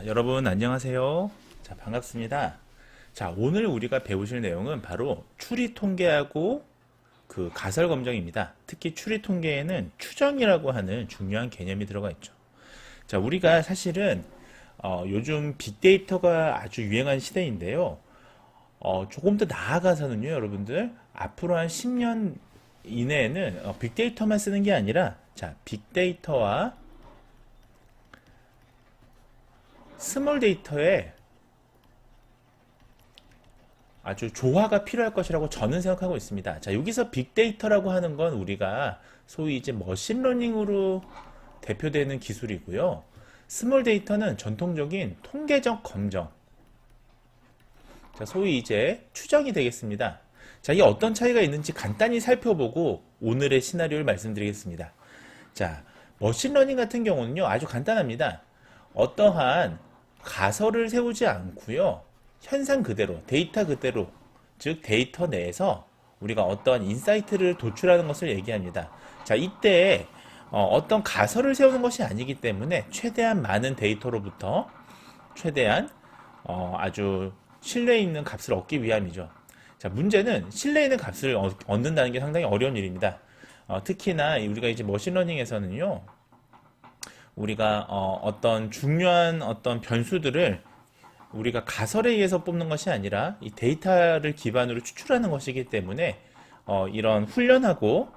여러분 안녕하세요. 자, 반갑습니다. 자, 오늘 우리가 배우실 내용은 바로 추리 통계하고 그 가설 검정입니다. 특히 추리 통계에는 추정이라고 하는 중요한 개념이 들어가 있죠. 자, 우리가 사실은 요즘 빅데이터가 아주 유행한 시대인데요. 조금 더 나아가서는요, 여러분들 앞으로 한 10년 이내에는 빅데이터만 쓰는 게 아니라 자, 빅데이터와 스몰 데이터의 아주 조화가 필요할 것이라고 저는 생각하고 있습니다. 자, 여기서 빅데이터라고 하는 건 우리가 소위 이제 머신러닝으로 대표되는 기술이고요. 스몰 데이터는 전통적인 통계적 검정, 자, 소위 이제 추정이 되겠습니다. 자, 이 어떤 차이가 있는지 간단히 살펴보고 오늘의 시나리오를 말씀드리겠습니다. 자, 머신러닝 같은 경우는요, 아주 간단합니다. 어떠한 가설을 세우지 않고요, 현상 그대로, 데이터 그대로, 즉 데이터 내에서 우리가 어떠한 인사이트를 도출하는 것을 얘기합니다. 자, 이때 어떤 가설을 세우는 것이 아니기 때문에 최대한 많은 데이터로부터 최대한 아주 신뢰 있는 값을 얻기 위함이죠. 자, 문제는 신뢰 있는 값을 얻는다는 게 상당히 어려운 일입니다. 특히나 우리가 이제 머신러닝에서는요, 우리가 어떤 중요한 어떤 변수들을 우리가 가설에 의해서 뽑는 것이 아니라 이 데이터를 기반으로 추출하는 것이기 때문에 이런 훈련하고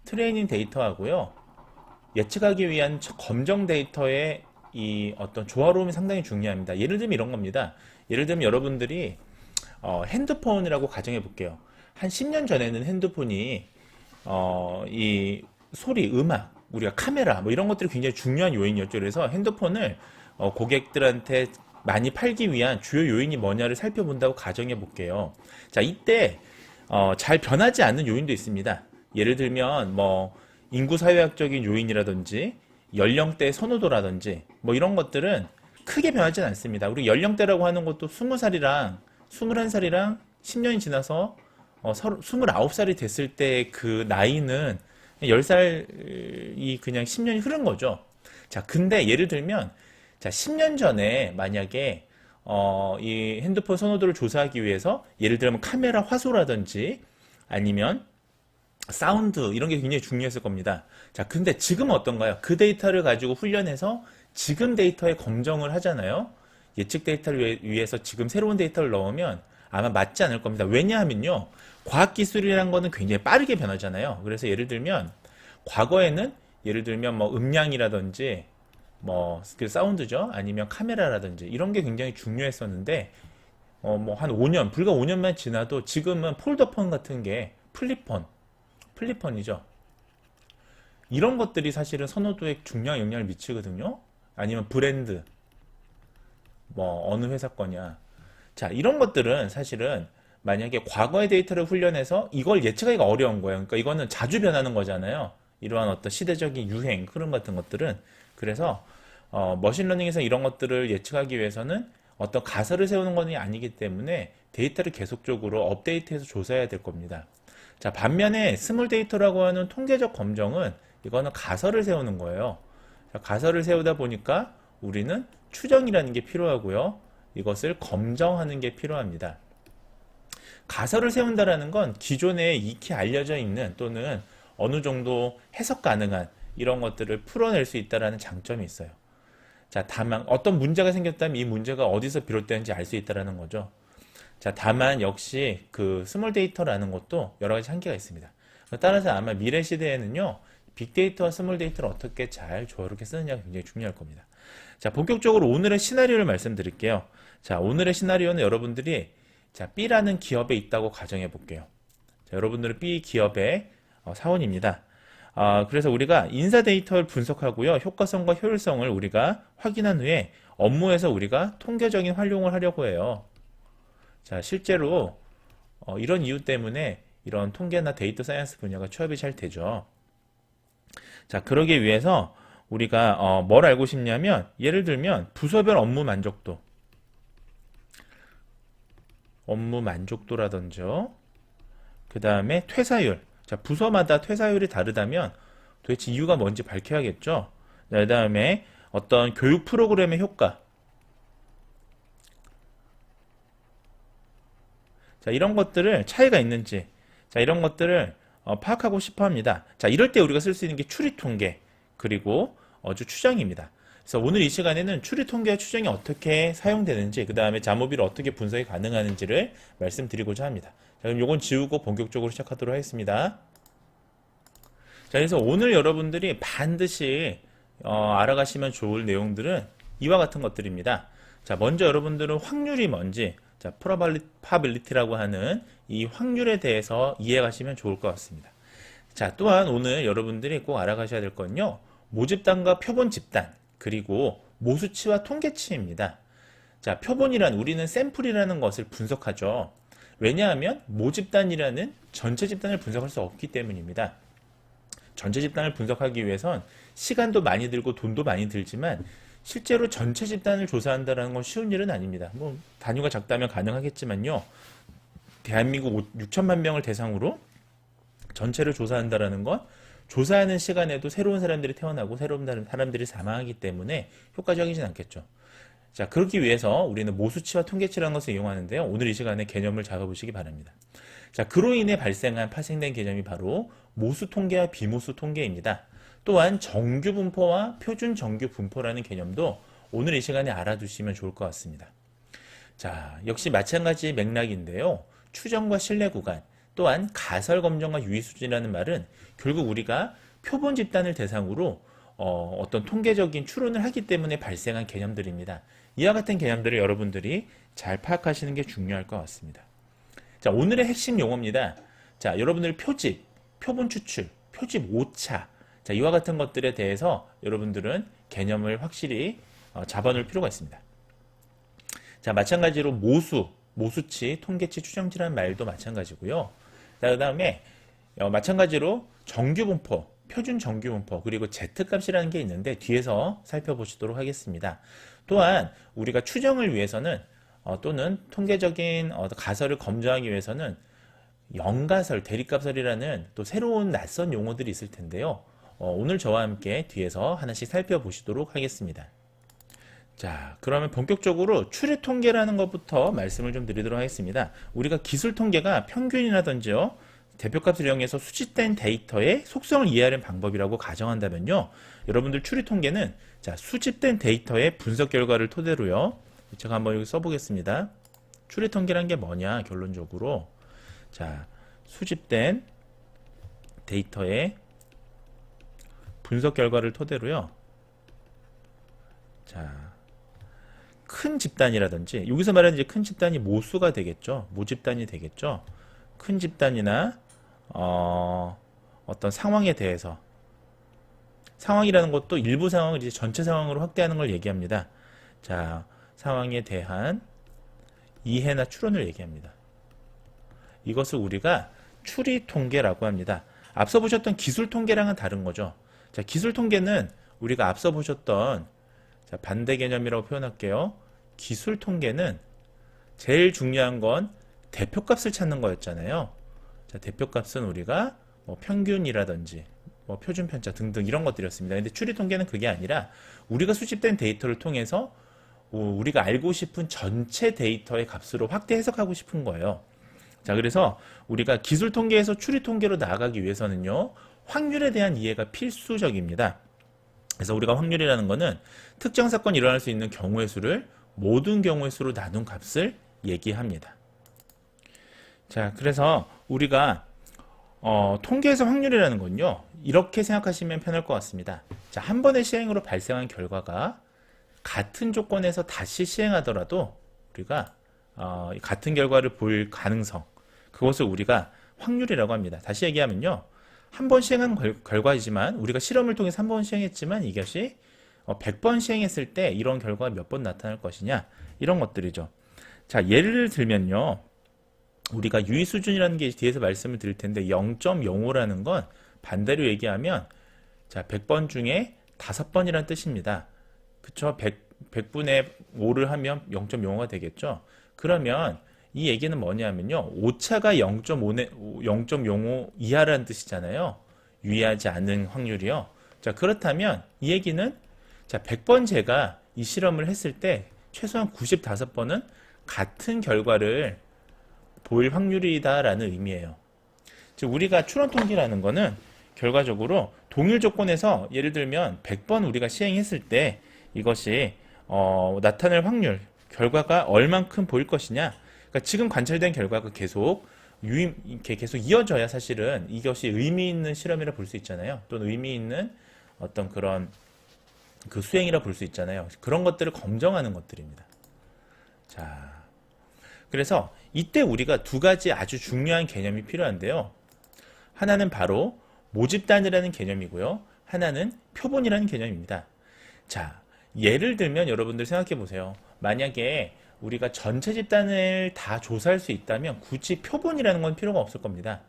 트레이닝 데이터하고요, 예측하기 위한 검정 데이터의 이 어떤 조화로움이 상당히 중요합니다. 예를 들면 이런 겁니다. 예를 들면 여러분들이 핸드폰이라고 가정해 볼게요. 한 10년 전에는 핸드폰이 이 소리, 음악, 우리가 카메라 뭐 이런 것들이 굉장히 중요한 요인이었죠. 그래서 핸드폰을 고객들한테 많이 팔기 위한 주요 요인이 뭐냐를 살펴본다고 가정해 볼게요. 자, 이때 잘 변하지 않는 요인도 있습니다. 예를 들면 뭐 인구 사회학적인 요인이라든지 연령대 선호도라든지 뭐 이런 것들은 크게 변하지는 않습니다. 우리 연령대라고 하는 것도 20살이랑 21살이랑 10년이 지나서 29살이 됐을 때 그 나이는 10살이 그냥 10년이 흐른 거죠. 자, 근데 예를 들면 자, 10년 전에 만약에 이 핸드폰 선호도를 조사하기 위해서 예를 들면 카메라 화소라든지 아니면 사운드 이런 게 굉장히 중요했을 겁니다. 자, 근데 지금은 어떤가요? 그 데이터를 가지고 훈련해서 지금 데이터에 검정을 하잖아요. 예측 데이터를 위해서 지금 새로운 데이터를 넣으면 아마 맞지 않을 겁니다. 왜냐하면요, 과학기술이라는 거는 굉장히 빠르게 변하잖아요. 그래서 예를 들면 과거에는 예를 들면 뭐 음량이라든지 뭐 그 사운드죠, 아니면 카메라라든지 이런 게 굉장히 중요했었는데 뭐 한 5년, 불과 5년만 지나도 지금은 폴더폰 같은 게 플립폰이죠. 이런 것들이 사실은 선호도에 중요한 영향을 미치거든요. 아니면 브랜드, 뭐 어느 회사 거냐. 자, 이런 것들은 사실은 만약에 과거의 데이터를 훈련해서 이걸 예측하기가 어려운 거예요. 그러니까 이거는 자주 변하는 거잖아요. 이러한 어떤 시대적인 유행, 흐름 같은 것들은. 그래서 머신러닝에서 이런 것들을 예측하기 위해서는 어떤 가설을 세우는 것이 아니기 때문에 데이터를 계속적으로 업데이트해서 조사해야 될 겁니다. 자, 반면에 스몰 데이터라고 하는 통계적 검정은 이거는 가설을 세우는 거예요. 자, 가설을 세우다 보니까 우리는 추정이라는 게 필요하고요, 이것을 검정하는 게 필요합니다. 가설을 세운다라는 건 기존에 익히 알려져 있는 또는 어느 정도 해석 가능한 이런 것들을 풀어낼 수 있다는 장점이 있어요. 자, 다만 어떤 문제가 생겼다면 이 문제가 어디서 비롯되는지 알 수 있다는 거죠. 자, 다만 역시 그 스몰 데이터라는 것도 여러 가지 한계가 있습니다. 따라서 아마 미래 시대에는요, 빅데이터와 스몰 데이터를 어떻게 잘 조화롭게 쓰느냐가 굉장히 중요할 겁니다. 자, 본격적으로 오늘의 시나리오를 말씀드릴게요. 자, 오늘의 시나리오는 여러분들이 자, B라는 기업에 있다고 가정해 볼게요. 자, 여러분들은 B 기업의 사원입니다. 그래서 우리가 인사 데이터를 분석하고요, 효과성과 효율성을 우리가 확인한 후에 업무에서 우리가 통계적인 활용을 하려고 해요. 자, 실제로 이런 이유 때문에 이런 통계나 데이터 사이언스 분야가 취업이 잘 되죠. 자, 그러기 위해서 우리가 뭘 알고 싶냐면, 예를 들면 부서별 업무 만족도라든지요, 그 다음에 퇴사율. 자, 부서마다 퇴사율이 다르다면 도대체 이유가 뭔지 밝혀야겠죠. 그 다음에 어떤 교육 프로그램의 효과, 자, 이런 것들을 차이가 있는지, 자, 이런 것들을 파악하고 싶어 합니다. 자, 이럴 때 우리가 쓸 수 있는 게 추리 통계, 그리고 어주 추정입니다. 그래서 오늘 이 시간에는 추리 통계와 추정이 어떻게 사용되는지, 그 다음에 자모비를 어떻게 분석이 가능하는지를 말씀드리고자 합니다. 자, 그럼 요건 지우고 본격적으로 시작하도록 하겠습니다. 자, 그래서 오늘 여러분들이 반드시 알아가시면 좋을 내용들은 이와 같은 것들입니다. 자, 먼저 여러분들은 확률이 뭔지, 자, probability라고 하는 이 확률에 대해서 이해하시면 좋을 것 같습니다. 자, 또한 오늘 여러분들이 꼭 알아가셔야 될 건요, 모집단과 표본 집단, 그리고 모수치와 통계치입니다. 자, 표본이란 우리는 샘플이라는 것을 분석하죠. 왜냐하면 모집단이라는 전체 집단을 분석할 수 없기 때문입니다. 전체 집단을 분석하기 위해선 시간도 많이 들고 돈도 많이 들지만 실제로 전체 집단을 조사한다는 건 쉬운 일은 아닙니다. 뭐 단위가 작다면 가능하겠지만요. 대한민국 6천만 명을 대상으로 전체를 조사한다는 건 조사하는 시간에도 새로운 사람들이 태어나고 새로운 사람들이 사망하기 때문에 효과적이진 않겠죠. 자, 그러기 위해서 우리는 모수치와 통계치라는 것을 이용하는데요. 오늘 이 시간에 개념을 잡아보시기 바랍니다. 자, 그로 인해 발생한 파생된 개념이 바로 모수 통계와 비모수 통계입니다. 또한 정규 분포와 표준 정규 분포라는 개념도 오늘 이 시간에 알아두시면 좋을 것 같습니다. 자, 역시 마찬가지 맥락인데요. 추정과 신뢰 구간, 또한 가설 검정과 유의 수준이라는 말은 결국 우리가 표본 집단을 대상으로 어떤 통계적인 추론을 하기 때문에 발생한 개념들입니다. 이와 같은 개념들을 여러분들이 잘 파악하시는 게 중요할 것 같습니다. 자, 오늘의 핵심 용어입니다. 자, 여러분들 표집, 표본 추출, 표집 오차, 자, 이와 같은 것들에 대해서 여러분들은 개념을 확실히 잡아놓을 필요가 있습니다. 자, 마찬가지로 모수, 모수치, 통계치, 추정치라는 말도 마찬가지고요. 자, 그 다음에 마찬가지로 정규분포, 표준 정규분포, 그리고 Z값이라는 게 있는데 뒤에서 살펴보시도록 하겠습니다. 또한 우리가 추정을 위해서는 또는 통계적인 가설을 검증하기 위해서는 영가설, 대립가설이라는 또 새로운 낯선 용어들이 있을 텐데요. 오늘 저와 함께 뒤에서 하나씩 살펴보시도록 하겠습니다. 자, 그러면 본격적으로 추리 통계라는 것부터 말씀을 좀 드리도록 하겠습니다. 우리가 기술 통계가 평균이라든지요, 대표값을 이용해서 수집된 데이터의 속성을 이해하는 방법이라고 가정한다면요, 여러분들 추리 통계는 자, 수집된 데이터의 분석 결과를 토대로요, 제가 한번 여기 써보겠습니다. 추리 통계란 게 뭐냐, 결론적으로. 자, 수집된 데이터의 분석 결과를 토대로요. 자, 큰 집단이라든지, 여기서 말하는 이제 큰 집단이 모수가 되겠죠. 모집단이 되겠죠. 큰 집단이나 어떤 상황에 대해서, 상황이라는 것도 일부 상황을 이제 전체 상황으로 확대하는 걸 얘기합니다. 자, 상황에 대한 이해나 추론을 얘기합니다. 이것을 우리가 추리 통계라고 합니다. 앞서 보셨던 기술 통계랑은 다른 거죠. 자, 기술 통계는 우리가 앞서 보셨던, 자, 반대 개념이라고 표현할게요. 기술 통계는 제일 중요한 건 대표값을 찾는 거였잖아요. 자, 대표값은 우리가 뭐 평균이라든지 뭐 표준 편차 등등 이런 것들이었습니다. 근데 추리 통계는 그게 아니라 우리가 수집된 데이터를 통해서 우리가 알고 싶은 전체 데이터의 값으로 확대 해석하고 싶은 거예요. 자, 그래서 우리가 기술 통계에서 추리 통계로 나아가기 위해서는요, 확률에 대한 이해가 필수적입니다. 그래서 우리가 확률이라는 거는 특정 사건이 일어날 수 있는 경우의 수를 모든 경우의 수로 나눈 값을 얘기합니다. 자, 그래서 우리가 통계에서 확률이라는 건요, 이렇게 생각하시면 편할 것 같습니다. 자, 한 번의 시행으로 발생한 결과가 같은 조건에서 다시 시행하더라도 우리가 같은 결과를 볼 가능성, 그것을 우리가 확률이라고 합니다. 다시 얘기하면요, 한 번 시행한 결과이지만 우리가 실험을 통해서 한 번 시행했지만 이것이 100번 시행했을 때 이런 결과가 몇 번 나타날 것이냐, 이런 것들이죠. 자, 예를 들면요, 우리가 유의 수준이라는 게 뒤에서 말씀을 드릴 텐데 0.05라는 건 반대로 얘기하면, 자, 100번 중에 5번이란 뜻입니다. 그쵸? 100분의 5를 하면 0.05가 되겠죠? 그러면 이 얘기는 뭐냐면요, 오차가 0.05 이하라는 뜻이잖아요. 유의하지 않은 확률이요. 자, 그렇다면 이 얘기는 자, 100번 제가 이 실험을 했을 때 최소한 95번은 같은 결과를 보일 확률이다라는 의미예요. 즉 우리가 추론 통계라는 거는 결과적으로 동일 조건에서 예를 들면 100번 우리가 시행했을 때 이것이 나타낼 확률, 결과가 얼만큼 보일 것이냐. 그러니까 지금 관찰된 결과가 이렇게 계속 이어져야 사실은 이것이 의미 있는 실험이라 볼 수 있잖아요. 또는 의미 있는 어떤 그런 그 수행이라 볼 수 있잖아요. 그런 것들을 검증하는 것들입니다. 자, 그래서 이때 우리가 두 가지 아주 중요한 개념이 필요한데요. 하나는 바로 모집단이라는 개념이고요. 하나는 표본이라는 개념입니다. 자, 예를 들면 여러분들 생각해 보세요. 만약에 우리가 전체 집단을 다 조사할 수 있다면 굳이 표본이라는 건 필요가 없을 겁니다.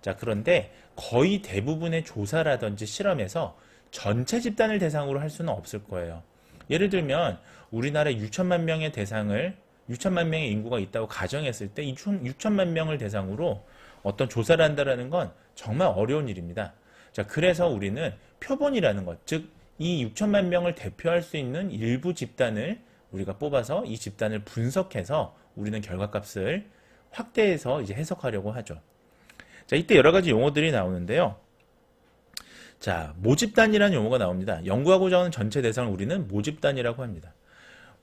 자, 그런데 거의 대부분의 조사라든지 실험에서 전체 집단을 대상으로 할 수는 없을 거예요. 예를 들면 우리나라 6천만 명의 인구가 있다고 가정했을 때 6천만 명을 대상으로 어떤 조사를 한다는 건 정말 어려운 일입니다. 자, 그래서 우리는 표본이라는 것, 즉 이 6천만 명을 대표할 수 있는 일부 집단을 우리가 뽑아서 이 집단을 분석해서 우리는 결과값을 확대해서 이제 해석하려고 하죠. 자, 이때 여러 가지 용어들이 나오는데요. 자, 모집단이라는 용어가 나옵니다. 연구하고자 하는 전체 대상을 우리는 모집단이라고 합니다.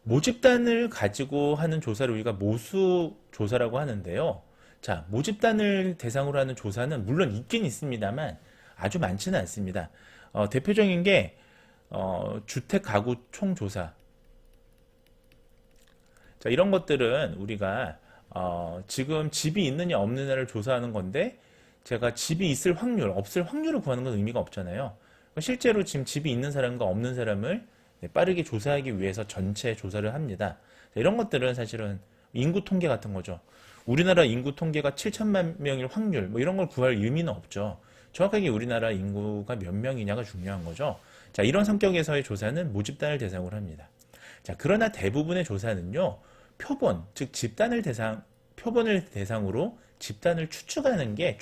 모집단을 가지고 하는 조사를 우리가 모수 조사라고 하는데요. 자, 모집단을 대상으로 하는 조사는 물론 있긴 있습니다만 아주 많지는 않습니다. 대표적인 게 주택 가구 총조사. 자, 이런 것들은 우리가 지금 집이 있느냐 없느냐를 조사하는 건데 제가 집이 있을 확률, 없을 확률을 구하는 건 의미가 없잖아요. 실제로 지금 집이 있는 사람과 없는 사람을 빠르게 조사하기 위해서 전체 조사를 합니다. 자, 이런 것들은 사실은 인구 통계 같은 거죠. 우리나라 인구 통계가 7천만 명일 확률, 뭐 이런 걸 구할 의미는 없죠. 정확하게 우리나라 인구가 몇 명이냐가 중요한 거죠. 자, 이런 성격에서의 조사는 모집단을 대상으로 합니다. 자, 그러나 대부분의 조사는요, 즉 표본을 대상으로 집단을 추론하는 게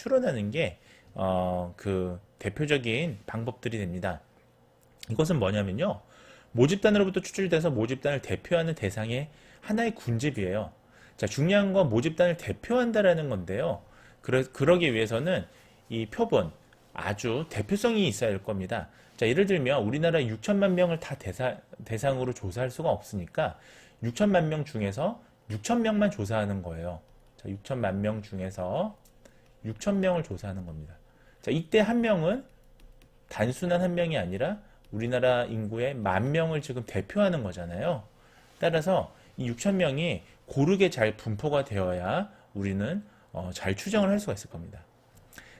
그 대표적인 방법들이 됩니다. 이것은 뭐냐면요, 모집단으로부터 추출돼서 모집단을 대표하는 대상의 하나의 군집이에요. 자, 중요한 건 모집단을 대표한다라는 건데요. 그러기 위해서는 이 표본, 아주 대표성이 있어야 할 겁니다. 자, 예를 들면 우리나라 6천만 명을 다 대상으로 조사할 수가 없으니까 6천만 명 중에서 6천 명만 조사하는 거예요. 자, 6천만 명 중에서 6천 명을 조사하는 겁니다. 자, 이때 한 명은 단순한 한 명이 아니라 우리나라 인구의 10,000명을 지금 대표하는 거잖아요. 따라서 이 6천 명이 고르게 잘 분포가 되어야 우리는 잘 추정을 할 수가 있을 겁니다.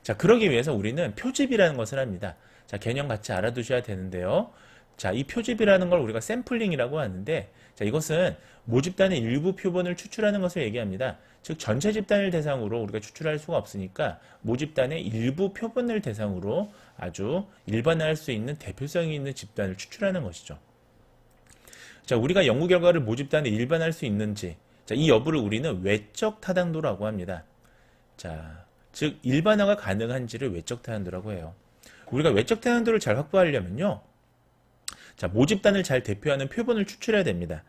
자, 그러기 위해서 우리는 표집이라는 것을 합니다. 자, 개념 같이 알아두셔야 되는데요. 자, 이 표집이라는 걸 우리가 샘플링이라고 하는데, 자, 이것은 모집단의 일부 표본을 추출하는 것을 얘기합니다. 즉, 전체 집단을 대상으로 우리가 추출할 수가 없으니까 모집단의 일부 표본을 대상으로 아주 일반화할 수 있는 대표성이 있는 집단을 추출하는 것이죠. 자, 우리가 연구 결과를 모집단에 일반화할 수 있는지, 자, 이 여부를 우리는 외적 타당도라고 합니다. 자, 즉 일반화가 가능한지를 외적 타당도라고 해요. 우리가 외적 타당도를 잘 확보하려면요, 자, 모집단을 잘 대표하는 표본을 추출해야 됩니다.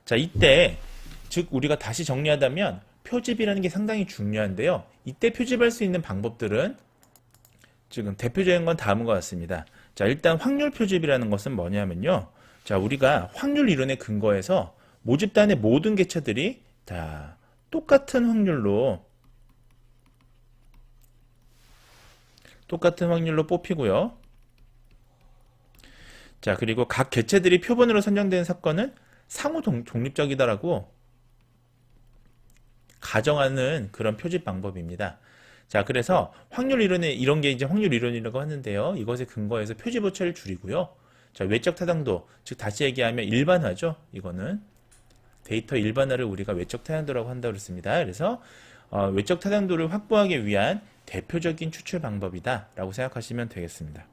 자, 이때 즉 우리가 다시 정리하자면 표집이라는 게 상당히 중요한데요. 이때 표집할 수 있는 방법들은 지금 대표적인 건 다음과 같습니다. 자, 일단 확률 표집이라는 것은 뭐냐면요, 자, 우리가 확률 이론에 근거해서 모집단의 모든 개체들이 다 똑같은 확률로 뽑히고요. 자, 그리고 각 개체들이 표본으로 선정되는 사건은 상호 독립적이다라고 가정하는 그런 표집 방법입니다. 자, 그래서 확률 이론에 이런 게 이제 확률 이론이라고 하는데요. 이것에 근거해서 표집 오차를 줄이고요. 자, 외적 타당도, 즉 다시 얘기하면 일반화죠. 이거는 데이터 일반화를 우리가 외적 타당도라고 한다고 그랬습니다. 그래서 외적 타당도를 확보하기 위한 대표적인 추출 방법이다 라고 생각하시면 되겠습니다.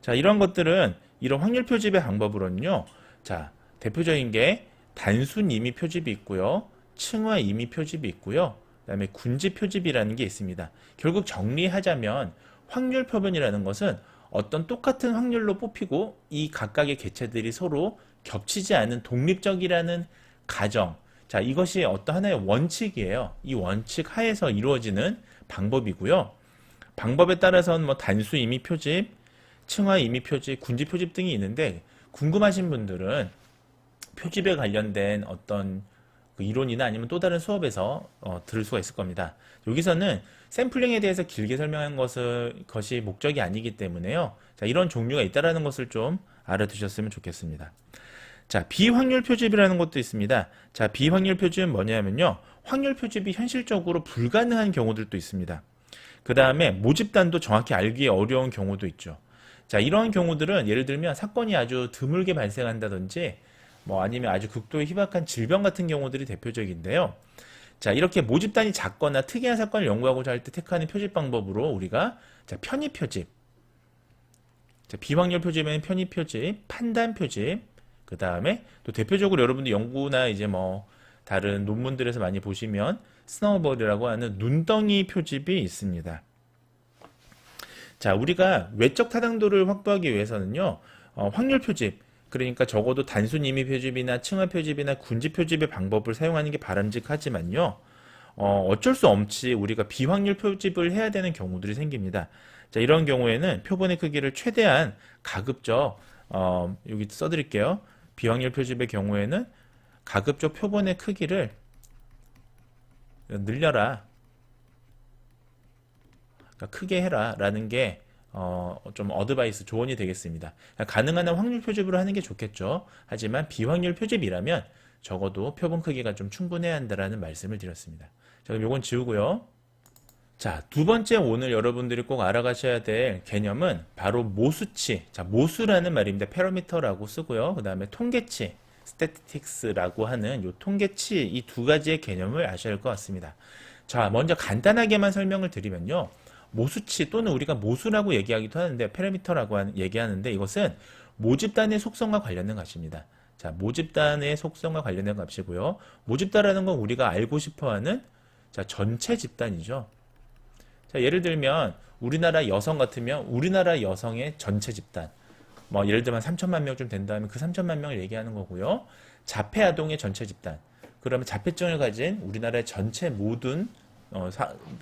자, 이런 것들은 이런 확률 표집의 방법으로는요, 자, 대표적인 게 단순 임의 표집이 있고요, 층화 임의 표집이 있고요, 그 다음에 군집 표집이라는 게 있습니다. 결국 정리하자면 확률 표본이라는 것은 어떤 똑같은 확률로 뽑히고 이 각각의 개체들이 서로 겹치지 않은 독립적이라는 가정. 자, 이것이 어떤 하나의 원칙이에요. 이 원칙 하에서 이루어지는 방법이고요. 방법에 따라서는 뭐 단수 임의 표집, 층화 임의 표집, 군지 표집 등이 있는데 궁금하신 분들은 표집에 관련된 어떤 그 이론이나 아니면 또 다른 수업에서 들을 수가 있을 겁니다. 여기서는 샘플링에 대해서 길게 설명한 것이 목적이 아니기 때문에요. 자, 이런 종류가 있다라는 것을 좀 알아두셨으면 좋겠습니다. 자, 비확률 표집이라는 것도 있습니다. 자, 비확률 표집은 뭐냐면요. 확률 표집이 현실적으로 불가능한 경우들도 있습니다. 그 다음에 모집단도 정확히 알기 어려운 경우도 있죠. 자, 이러한 경우들은 예를 들면 사건이 아주 드물게 발생한다든지 뭐 아니면 아주 극도의 희박한 질병 같은 경우들이 대표적인데요. 자, 이렇게 모집단이 작거나 특이한 사건을 연구하고자 할 때 택하는 표집 방법으로 우리가 자, 편의 표집, 자, 비확률 표집에는 편의 표집, 판단 표집, 그 다음에 또 대표적으로 여러분들 연구나 이제 뭐 다른 논문들에서 많이 보시면 스노우볼이라고 하는 눈덩이 표집이 있습니다. 자, 우리가 외적 타당도를 확보하기 위해서는요, 확률 표집, 그러니까 적어도 단순 임의 표집이나 층화 표집이나 군지 표집의 방법을 사용하는 게 바람직하지만요, 어쩔 수 없이 우리가 비확률 표집을 해야 되는 경우들이 생깁니다. 자, 이런 경우에는 표본의 크기를 최대한 가급적, 여기 써드릴게요. 비확률 표집의 경우에는 가급적 표본의 크기를 늘려라. 그러니까 크게 해라 라는 게 좀 어드바이스 조언이 되겠습니다. 가능한 한 확률 표집으로 하는 게 좋겠죠. 하지만 비확률 표집이라면 적어도 표본 크기가 좀 충분해야 한다라는 말씀을 드렸습니다. 자, 그럼 요건 지우고요. 자, 두 번째 오늘 여러분들이 꼭 알아가셔야 될 개념은 바로 모수치. 자, 모수라는 말입니다. 패러미터라고 쓰고요. 그 다음에 통계치, 스태티틱스라고 하는 요 통계치 이 두 가지의 개념을 아셔야 할 것 같습니다. 자, 먼저 간단하게만 설명을 드리면요. 모수치 또는 우리가 모수라고 얘기하기도 하는데 패러미터라고 얘기하는데 이것은 모집단의 속성과 관련된 값입니다. 자, 모집단의 속성과 관련된 값이고요. 모집단이라는 건 우리가 알고 싶어하는 자, 전체 집단이죠. 자, 예를 들면 우리나라 여성 같으면 우리나라 여성의 전체 집단 뭐 예를 들면 3천만 명쯤 된다면 그 3천만 명을 얘기하는 거고요. 자폐 아동의 전체 집단 그러면 자폐증을 가진 우리나라의 전체 모든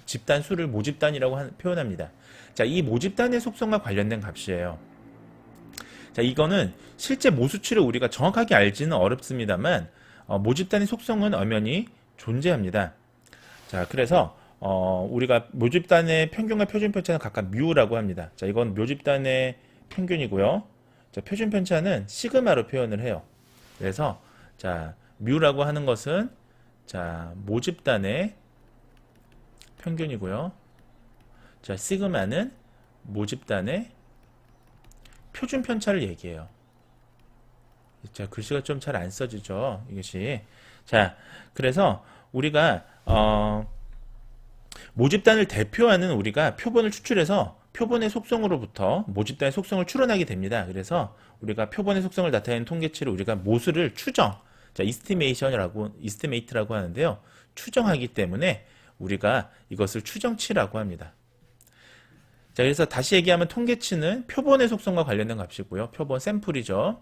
집단 수를 모집단이라고 표현합니다. 자, 이 모집단의 속성과 관련된 값이에요. 자, 이거는 실제 모수치를 우리가 정확하게 알지는 어렵습니다만 모집단의 속성은 엄연히 존재합니다. 자, 그래서 우리가 모집단의 평균과 표준 편차는 각각 뮤라고 합니다. 자, 이건 모집단의 평균이고요. 자, 표준 편차는 시그마로 표현을 해요. 그래서 자, 뮤라고 하는 것은 자, 모집단의 평균이고요. 자, 시그마는 모집단의 표준 편차를 얘기해요. 자, 글씨가 좀 잘 안 써지죠, 이것이. 자, 그래서 우리가 모집단을 대표하는 우리가 표본을 추출해서 표본의 속성으로부터 모집단의 속성을 추론하게 됩니다. 그래서 우리가 표본의 속성을 나타내는 통계치를 우리가 모수를 추정, 자, 이스티메이트라고 하는데요. 추정하기 때문에 우리가 이것을 추정치라고 합니다. 자, 그래서 다시 얘기하면 통계치는 표본의 속성과 관련된 값이고요. 표본 샘플이죠.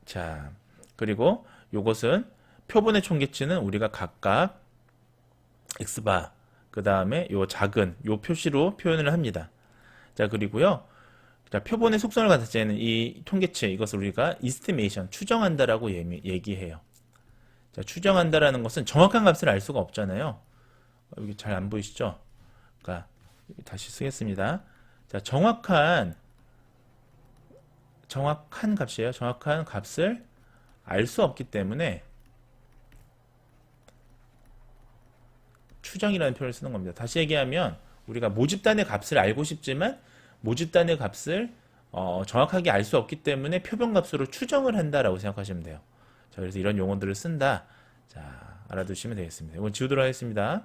자, 그리고 이것은 표본의 총계치는 우리가 각각 x바, 그 다음에 요 작은 요 표시로 표현을 합니다. 자, 그리고요. 자, 표본의 속성을 나타내는 이 통계치, 이것을 우리가 estimation, 추정한다라고 얘기해요. 자, 추정한다라는 것은 정확한 값을 알 수가 없잖아요. 여기 잘 안 보이시죠? 그러니까 다시 쓰겠습니다. 자, 정확한 값이에요. 정확한 값을 알 수 없기 때문에 추정이라는 표현을 쓰는 겁니다. 다시 얘기하면 우리가 모집단의 값을 알고 싶지만 모집단의 값을 정확하게 알 수 없기 때문에 표본값으로 추정을 한다라고 생각하시면 돼요. 자, 그래서 이런 용어들을 쓴다. 자, 알아두시면 되겠습니다. 이건 지우도록 하겠습니다.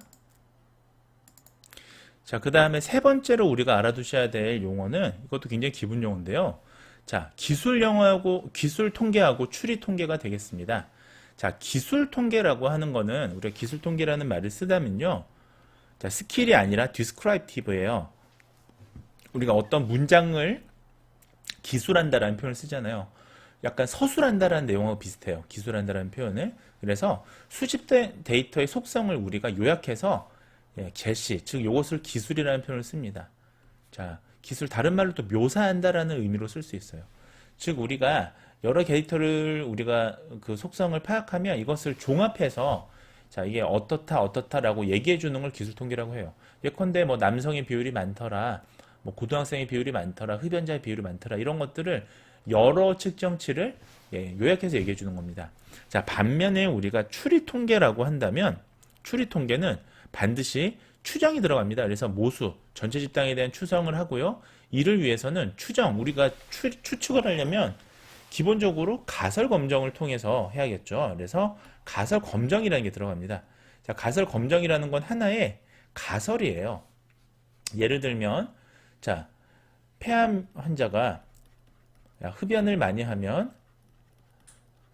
자, 그 다음에 세 번째로 우리가 알아두셔야 될 용어는 이것도 굉장히 기본 용어인데요. 자, 기술 통계하고 추리 통계가 되겠습니다. 자, 기술 통계라고 하는 거는 우리가 기술 통계라는 말을 쓰다면요. 자, 스킬이 아니라 디스크라이티브예요. 우리가 어떤 문장을 기술한다라는 표현을 쓰잖아요. 약간 서술한다라는 내용하고 비슷해요. 기술한다라는 표현을. 그래서 수집된 데이터의 속성을 우리가 요약해서 게시, 즉 이것을 기술이라는 표현을 씁니다. 자, 기술 다른 말로 또 묘사한다라는 의미로 쓸 수 있어요. 즉 우리가 여러 데이터를 우리가 그 속성을 파악하면 이것을 종합해서 자, 이게 어떻다라고 얘기해 주는 걸 기술 통계라고 해요. 예컨대 뭐 남성의 비율이 많더라, 뭐 고등학생의 비율이 많더라, 흡연자의 비율이 많더라, 이런 것들을 여러 측정치를 요약해서 얘기해 주는 겁니다. 자, 반면에 우리가 추리 통계라고 한다면 추리 통계는 반드시 추정이 들어갑니다. 그래서 모수, 전체 집단에 대한 추정을 하고요. 이를 위해서는 우리가 추측을 하려면 기본적으로 가설 검정을 통해서 해야겠죠. 그래서 가설 검정이라는 게 들어갑니다. 자, 가설 검정이라는 건 하나의 가설이에요. 예를 들면, 자, 폐암 환자가 흡연을 많이 하면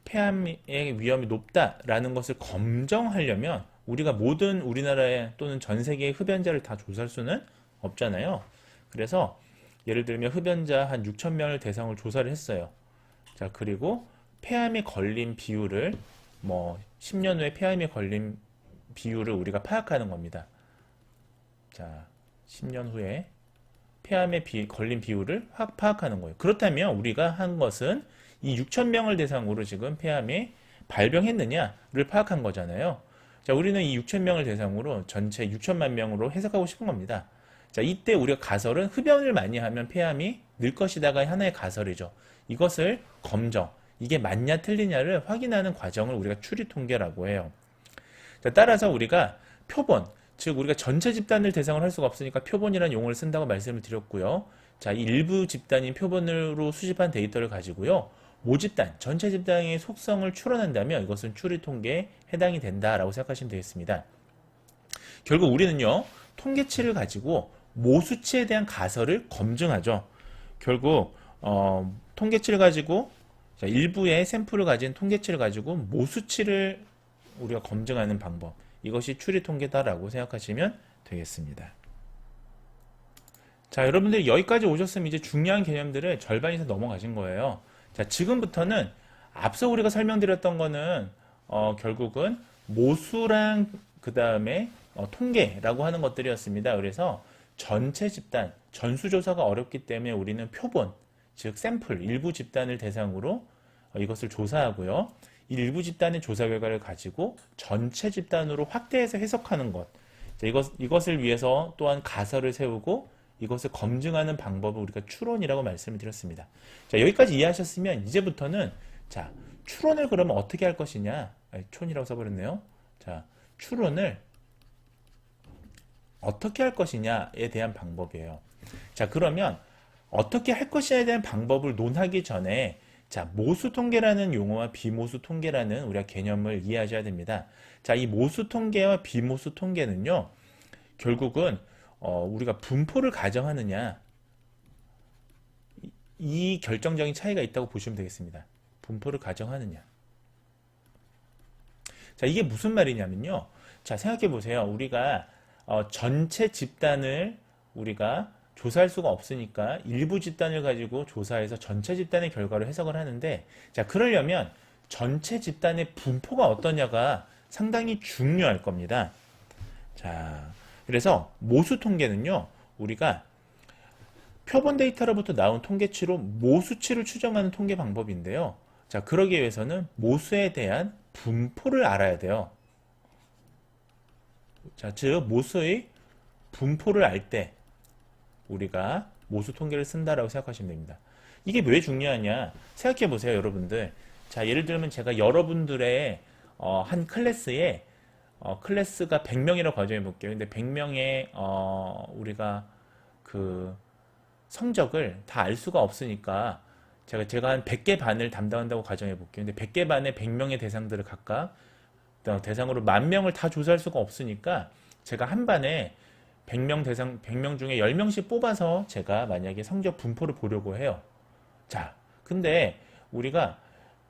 폐암의 위험이 높다라는 것을 검정하려면 우리가 모든 우리나라에 또는 전 세계의 흡연자를 다 조사할 수는 없잖아요. 그래서 예를 들면 흡연자 한 6천 명을 대상으로 조사를 했어요. 자, 그리고 폐암에 걸린 비율을 뭐 10년 후에 폐암에 걸린 비율을 우리가 파악하는 겁니다. 자, 10년 후에 폐암에 걸린 비율을 파악하는 거예요. 그렇다면 우리가 한 것은 이 6천 명을 대상으로 지금 폐암에 발병했느냐를 파악한 거잖아요. 자, 우리는 이 6천 명을 대상으로 전체 6천만 명으로 해석하고 싶은 겁니다. 자, 이때 우리가 가설은 흡연을 많이 하면 폐암이 늘 것이다가 하나의 가설이죠. 이것을 검정, 이게 맞냐 틀리냐를 확인하는 과정을 우리가 추리 통계라고 해요. 자, 따라서 우리가 표본, 즉 우리가 전체 집단을 대상으로 할 수가 없으니까 표본이라는 용어를 쓴다고 말씀을 드렸고요. 자, 이 일부 집단인 표본으로 수집한 데이터를 가지고요. 모집단, 전체 집단의 속성을 추론한다면 이것은 추리 통계에 해당이 된다라고 생각하시면 되겠습니다. 결국 우리는요, 통계치를 가지고 모수치에 대한 가설을 검증하죠. 결국 통계치를 가지고 일부의 샘플을 가진 통계치를 가지고 모수치를 우리가 검증하는 방법, 이것이 추리 통계다라고 생각하시면 되겠습니다. 자, 여러분들이 여기까지 오셨으면 이제 중요한 개념들을 절반 이상 넘어가신 거예요. 자, 지금부터는 앞서 우리가 설명드렸던 거는 결국은 모수랑 그 다음에 통계라고 하는 것들이었습니다. 그래서 전체 집단, 전수조사가 어렵기 때문에 우리는 표본, 즉 샘플, 일부 집단을 대상으로 이것을 조사하고요. 이 일부 집단의 조사 결과를 가지고 전체 집단으로 확대해서 해석하는 것. 자, 이것을 위해서 또한 가설을 세우고 이것을 검증하는 방법을 우리가 추론이라고 말씀을 드렸습니다. 자, 여기까지 이해하셨으면 이제부터는 자, 추론을 그러면 어떻게 할 것이냐? 촌이라고 써버렸네요. 자, 추론을 어떻게 할 것이냐에 대한 방법이에요. 자, 그러면 어떻게 할 것이냐에 대한 방법을 논하기 전에 자, 모수 통계라는 용어와 비모수 통계라는 우리가 개념을 이해하셔야 됩니다. 자, 이 모수 통계와 비모수 통계는요, 결국은 우리가 분포를 가정하느냐, 이 결정적인 차이가 있다고 보시면 되겠습니다. 분포를 가정하느냐. 자, 이게 무슨 말이냐면요. 자, 생각해 보세요. 우리가 전체 집단을 우리가 조사할 수가 없으니까 일부 집단을 가지고 조사해서 전체 집단의 결과를 해석을 하는데, 자, 그러려면 전체 집단의 분포가 어떠냐가 상당히 중요할 겁니다. 자, 그래서 모수 통계는요, 우리가 표본 데이터로부터 나온 통계치로 모수치를 추정하는 통계 방법인데요. 자, 그러기 위해서는 모수에 대한 분포를 알아야 돼요. 자, 즉 모수의 분포를 알 때 우리가 모수 통계를 쓴다라고 생각하시면 됩니다. 이게 왜 중요하냐? 생각해 보세요, 여러분들. 자, 예를 들면 제가 여러분들의 한 클래스에 클래스가 100명이라고 가정해 볼게요. 근데 100명의 우리가 그 성적을 다 알 수가 없으니까 제가 한 100개 반을 담당한다고 가정해 볼게요. 근데 100개 반에 100명의 대상들을 각각 대상으로 10,000명을 다 조사할 수가 없으니까 제가 한 반에 100명 중에 10명씩 뽑아서 제가 만약에 성적 분포를 보려고 해요. 자, 근데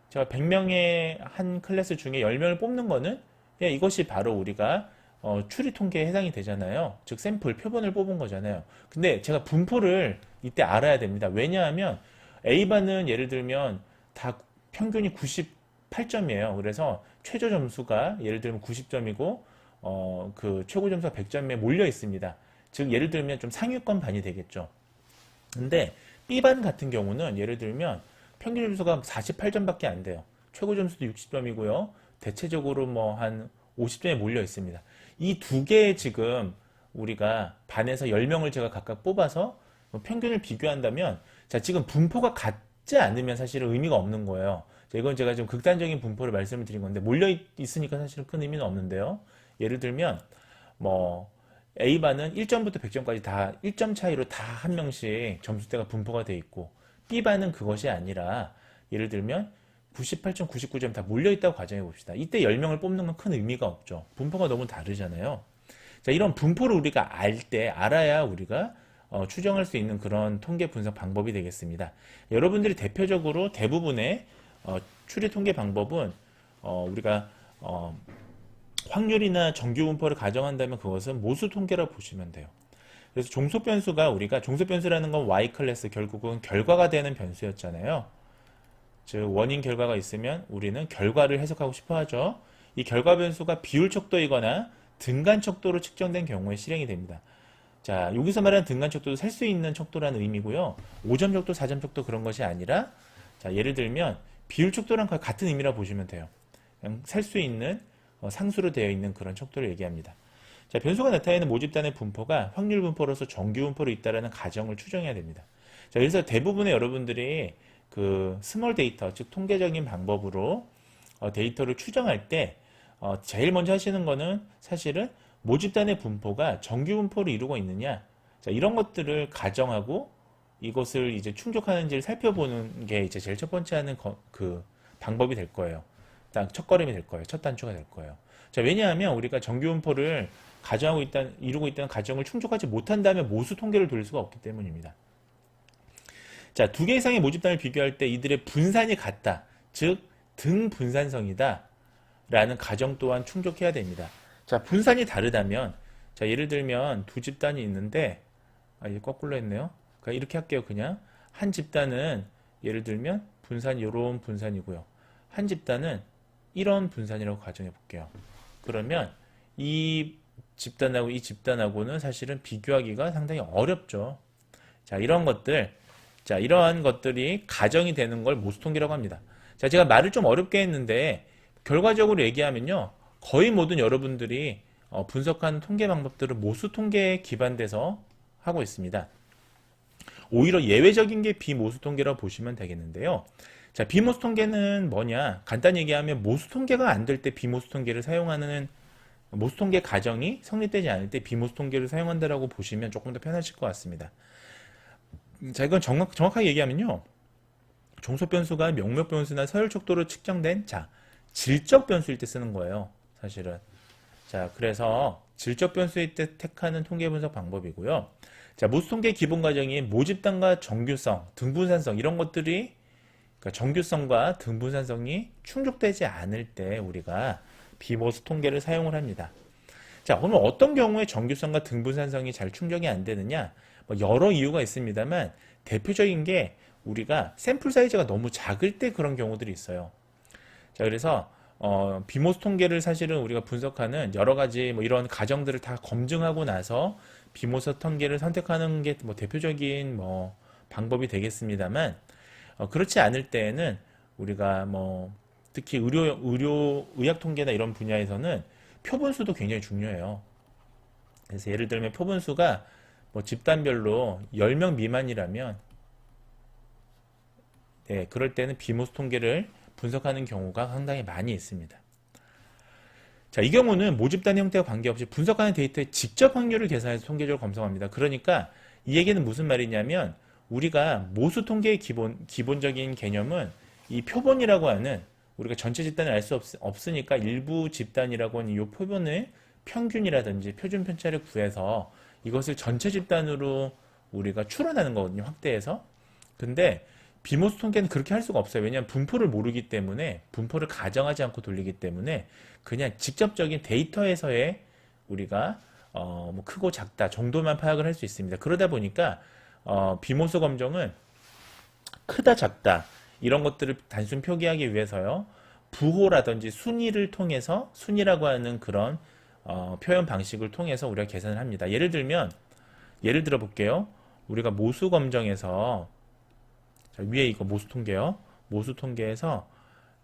제가 100명의 한 클래스 중에 10명을 뽑는 거는 이것이 바로 우리가 추리 통계에 해당이 되잖아요. 즉 샘플 표본을 뽑은 거잖아요. 근데 제가 분포를 이때 알아야 됩니다. 왜냐하면 A반은 예를 들면 다 평균이 98점이에요. 그래서 최저 점수가 예를 들면 90점이고 그 최고 점수가 100점에 몰려 있습니다. 즉 예를 들면 좀 상위권 반이 되겠죠. 근데 B반 같은 경우는 예를 들면 평균 점수가 48점밖에 안 돼요. 최고 점수도 60점이고요. 대체적으로 뭐 한 50점에 몰려 있습니다. 이 두 개의 지금 우리가 반에서 10명을 제가 각각 뽑아서 평균을 비교한다면 자, 지금 분포가 같지 않으면 사실은 의미가 없는 거예요. 자, 이건 제가 좀 극단적인 분포를 말씀을 드린 건데 몰려 있으니까 사실은 큰 의미는 없는데요. 예를 들면 뭐 A반은 1점부터 100점까지 다 1점 차이로 다 한 명씩 점수대가 분포가 돼 있고 B반은 그것이 아니라 예를 들면 98점, 99점 다 몰려있다고 가정해 봅시다. 이때 10명을 뽑는 건 큰 의미가 없죠. 분포가 너무 다르잖아요. 자, 이런 분포를 우리가 알아야 우리가 추정할 수 있는 그런 통계 분석 방법이 되겠습니다. 여러분들이 대표적으로 대부분의 추리 통계 방법은 우리가 확률이나 정규 분포를 가정한다면 그것은 모수 통계라고 보시면 돼요. 그래서 종속 변수가 우리가 종속 변수라는 건 Y 클래스 결국은 결과가 되는 변수였잖아요. 즉 원인 결과가 있으면 우리는 결과를 해석하고 싶어 하죠. 이 결과 변수가 비율 척도이거나 등간 척도로 측정된 경우에 실행이 됩니다. 자, 여기서 말하는 등간 척도도 셀 수 있는 척도라는 의미고요. 5점 척도, 4점 척도 그런 것이 아니라 자, 예를 들면 비율 척도랑 같은 의미라 보시면 돼요. 그냥 셀 수 있는 상수로 되어 있는 그런 척도를 얘기합니다. 자, 변수가 나타내는 모집단의 분포가 확률 분포로서 정규 분포로 있다라는 가정을 추정해야 됩니다. 자, 그래서 대부분의 여러분들이 그 스몰 데이터, 즉 통계적인 방법으로 데이터를 추정할 때 제일 먼저 하시는 거는 사실은 모집단의 분포가 정규 분포를 이루고 있느냐, 자, 이런 것들을 가정하고 이것을 이제 충족하는지를 살펴보는 게 이제 제일 첫 번째 하는 그 방법이 될 거예요. 딱 첫걸음이 될 거예요. 첫 단추가 될 거예요. 자, 왜냐하면 우리가 정규 분포를 이루고 있다는 가정을 충족하지 못한다면 모수 통계를 돌릴 수가 없기 때문입니다. 자, 두 개 이상의 모집단을 비교할 때 이들의 분산이 같다. 즉, 등분산성이다. 라는 가정 또한 충족해야 됩니다. 자, 분산이 다르다면, 자, 예를 들면 두 집단이 있는데, 이게 거꾸로 했네요. 그러니까 이렇게 할게요, 그냥. 한 집단은, 예를 들면, 분산이 이런 분산이고요. 한 집단은 이런 분산이라고 가정해 볼게요. 그러면 이 집단하고 이 집단하고는 사실은 비교하기가 상당히 어렵죠. 자, 이러한 것들이 가정이 되는 걸 모수통계라고 합니다. 자, 제가 말을 좀 어렵게 했는데 결과적으로 얘기하면요, 거의 모든 여러분들이 분석하는 통계 방법들은 모수통계에 기반돼서 하고 있습니다. 오히려 예외적인 게 비모수통계라고 보시면 되겠는데요. 자, 비모수통계는 뭐냐? 간단히 얘기하면 모수통계가 안 될 때 비모수통계를 사용하는, 모수통계 가정이 성립되지 않을 때 비모수통계를 사용한다라고 보시면 조금 더 편하실 것 같습니다. 자, 이건 정확하게 얘기하면요, 종속 변수가 명목 변수나 서열 척도로 측정된, 자, 질적 변수일 때 쓰는 거예요, 사실은. 자, 그래서 질적 변수일 때 택하는 통계 분석 방법이고요. 자, 모수통계 기본 과정인 모집단과 정규성, 등분산성 이런 것들이, 그러니까 정규성과 등분산성이 충족되지 않을 때 우리가 비모수 통계를 사용을 합니다. 자, 그러면 어떤 경우에 정규성과 등분산성이 잘 충족이 안 되느냐? 뭐 여러 이유가 있습니다만 대표적인 게 우리가 샘플 사이즈가 너무 작을 때 그런 경우들이 있어요. 자, 그래서 비모수 통계를 사실은 우리가 분석하는 여러 가지 뭐 이런 가정들을 다 검증하고 나서 비모수 통계를 선택하는 게 뭐 대표적인 뭐 방법이 되겠습니다만, 그렇지 않을 때에는 우리가 뭐 특히 의학 통계나 이런 분야에서는 표본수도 굉장히 중요해요. 그래서 예를 들면 표본수가 뭐 집단별로 10명 미만이라면, 네, 그럴 때는 비모수 통계를 분석하는 경우가 상당히 많이 있습니다. 자, 이 경우는 모집단 형태와 관계없이 분석하는 데이터의 직접 확률을 계산해서 통계적으로 검증합니다. 그러니까 이 얘기는 무슨 말이냐면, 우리가 모수 통계의 기본적인 개념은 이 표본이라고 하는, 우리가 전체 집단을 알 수 없으니까 일부 집단이라고 하는 이 표본의 평균이라든지 표준 편차를 구해서 이것을 전체 집단으로 우리가 추론하는 거거든요, 확대해서. 근데 비모수 통계는 그렇게 할 수가 없어요. 왜냐하면 분포를 모르기 때문에, 분포를 가정하지 않고 돌리기 때문에 그냥 직접적인 데이터에서의 우리가 뭐 크고 작다 정도만 파악을 할 수 있습니다. 그러다 보니까 비모수 검정은 크다 작다 이런 것들을 단순 표기하기 위해서요. 부호라든지 순위를 통해서 순위라고 하는 그런 표현 방식을 통해서 우리가 계산을 합니다. 예를 들어 볼게요. 우리가 모수 검정에서 자, 위에 이거 모수 통계요. 모수 통계에서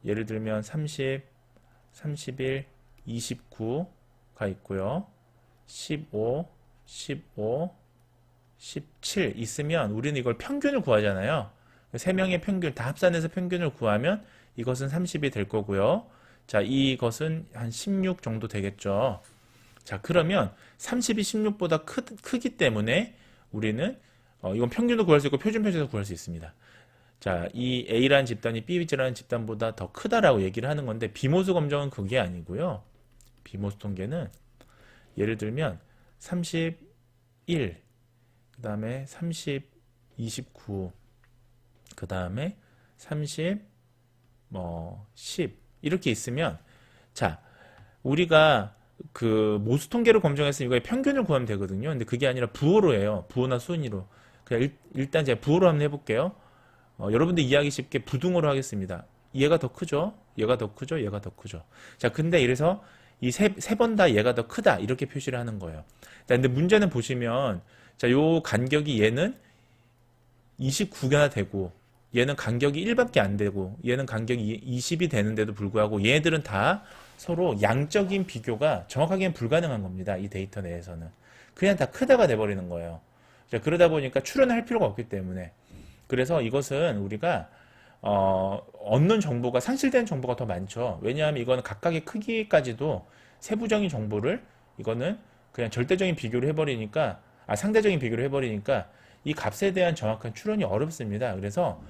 예를 들면 30, 31, 29가 있고요. 15, 15, 17 있으면 우리는 이걸 평균을 구하잖아요. 3명의 평균 다 합산해서 평균을 구하면 이것은 30이 될 거고요. 자, 이것은 한 16 정도 되겠죠. 자, 그러면 30이 16보다 크기 때문에 우리는 이건 평균도 구할 수 있고 표준 편차도 구할 수 있습니다. 자, 이 A라는 집단이 B라는 집단보다 더 크다라고 얘기를 하는 건데 비모수 검정은 그게 아니고요. 비모수 통계는 예를 들면 31, 그 다음에 30, 29, 그 다음에 30, 10 이렇게 있으면 자, 우리가 그 모수 통계로 검정했으면 이거의 평균을 구하면 되거든요. 근데 그게 아니라 부호로 해요. 부호나 순위로. 그냥 일단 제가 부호로 한번 해볼게요. 여러분들 이해하기 쉽게 부등호로 하겠습니다. 얘가 더 크죠? 얘가 더 크죠? 얘가 더 크죠? 자, 근데 이래서 이 세 번 다 얘가 더 크다 이렇게 표시를 하는 거예요. 자, 근데 문제는 보시면 자, 요 간격이 얘는 29개나 되고 얘는 간격이 1밖에 안 되고 얘는 간격이 20이 되는데도 불구하고 얘들은 다 서로 양적인 비교가 정확하게는 불가능한 겁니다. 이 데이터 내에서는. 그냥 다 크다가 돼버리는 거예요. 자, 그러다 보니까 추론할 필요가 없기 때문에. 그래서 이것은 우리가 얻는 정보가 상실되는 정보가 더 많죠. 왜냐하면 이거는 각각의 크기까지도 세부적인 정보를 이거는 그냥 절대적인 비교를 해버리니까 상대적인 비교를 해버리니까 이 값에 대한 정확한 추론이 어렵습니다. 그래서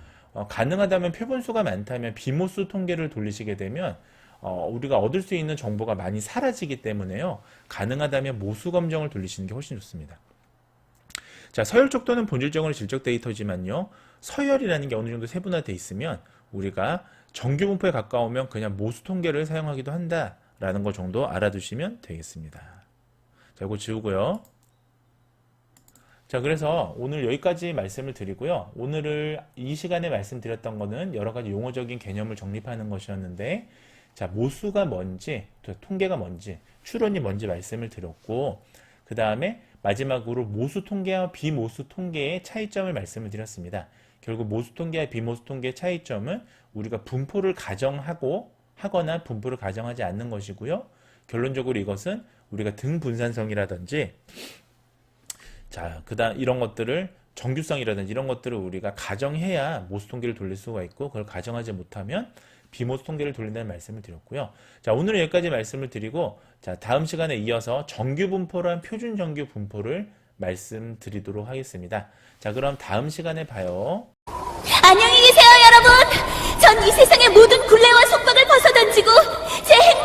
가능하다면 표본수가 많다면 비모수 통계를 돌리시게 되면 우리가 얻을 수 있는 정보가 많이 사라지기 때문에요. 가능하다면 모수 검정을 돌리시는 게 훨씬 좋습니다. 자, 서열적 또는 본질적으로 질적 데이터지만요. 서열이라는 게 어느 정도 세분화되어 있으면 우리가 정규 분포에 가까우면 그냥 모수 통계를 사용하기도 한다라는 거 정도 알아두시면 되겠습니다. 자, 이거 지우고요. 자, 그래서 오늘 여기까지 말씀을 드리고요. 오늘을 이 시간에 말씀드렸던 거는 여러 가지 용어적인 개념을 정립하는 것이었는데 자, 모수가 뭔지, 통계가 뭔지, 추론이 뭔지 말씀을 드렸고 그 다음에 마지막으로 모수 통계와 비모수 통계의 차이점을 말씀을 드렸습니다. 결국 모수 통계와 비모수 통계의 차이점은 우리가 분포를 하거나 분포를 가정하지 않는 것이고요. 결론적으로 이것은 우리가 등분산성이라든지 자, 그다음 이런 것들을 정규성이라든지 이런 것들을 우리가 가정해야 모수 통계를 돌릴 수가 있고 그걸 가정하지 못하면 비모수 통계를 돌린다는 말씀을 드렸고요. 자, 오늘은 여기까지 말씀을 드리고 자, 다음 시간에 이어서 정규 분포랑 표준 정규 분포를 말씀드리도록 하겠습니다. 자, 그럼 다음 시간에 봐요. 안녕히 계세요, 여러분. 전 이 세상의 모든 굴레와 속박을 벗어던지고 제 행복을